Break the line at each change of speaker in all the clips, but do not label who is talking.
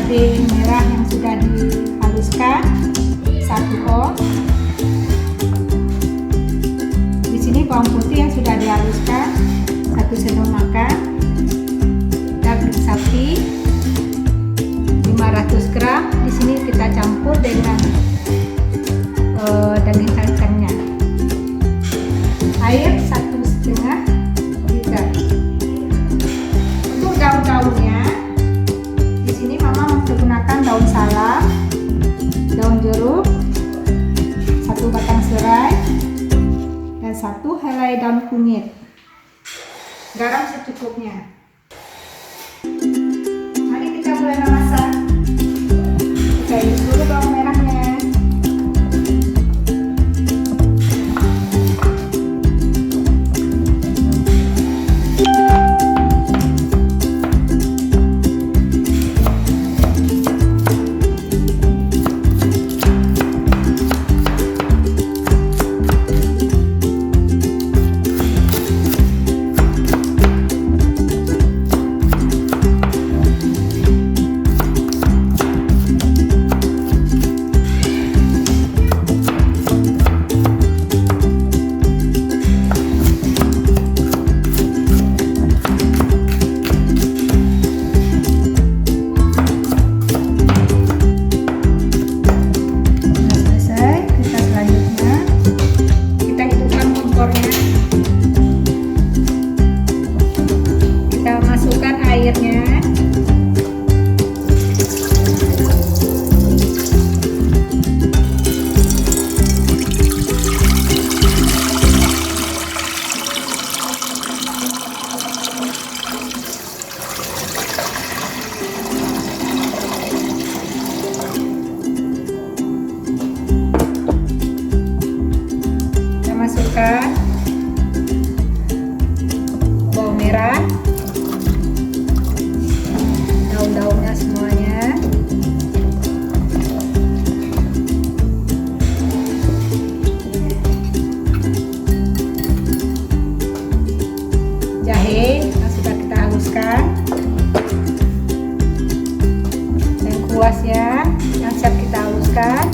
cabai merah yang sudah dihaluskan 1 kol. Di sini bawang putih yang sudah dihaluskan 1 sendok makan. Daging sapi 500 gram. Di sini kita campur dengan daging kacangnya. Air 1,5 liter. Untuk daun-daunnya, di sini Mama menggunakan daun salam, daun jeruk, 1 batang serai, dan 1 helai daun kunyit. Garam secukupnya. Mari kita mulai memasak. Kita iris dulu bawang merahnya. Airnya. Kita masukkan bawang merah, daun-daunnya semuanya. Jahe yang sudah kita haluskan, lengkuasnya yang siap kita haluskan.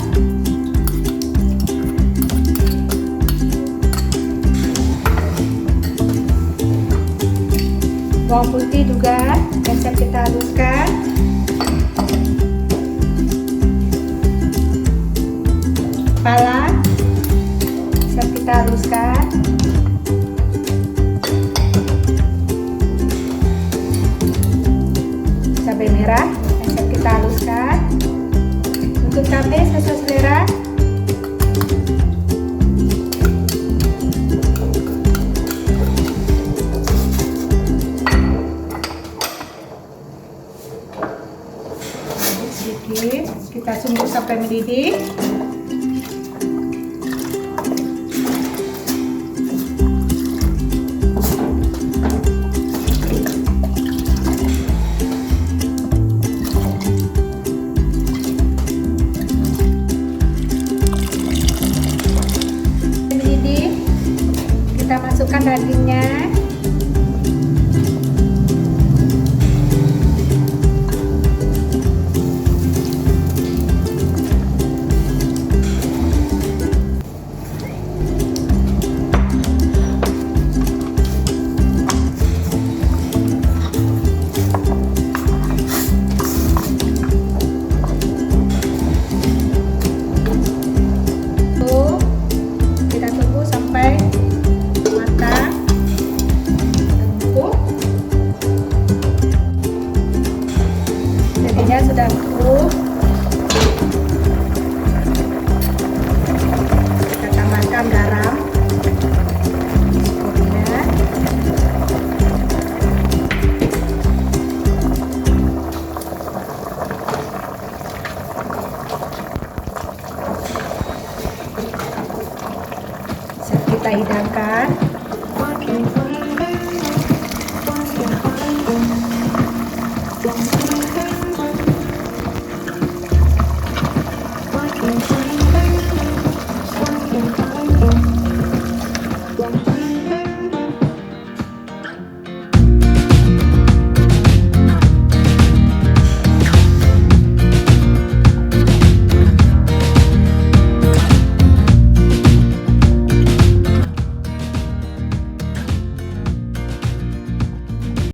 Bawang putih juga yang siap kita haluskan. Pala siap kita haluskan. Cabai merah yang siap kita haluskan. Untuk cabai sesuai selera. Sedikit kita tunggu sampai mendidih. Mendidih, kita masukkan dagingnya. Sudah empuk, kita tambahkan garam secukupnya. Kita hidangkan.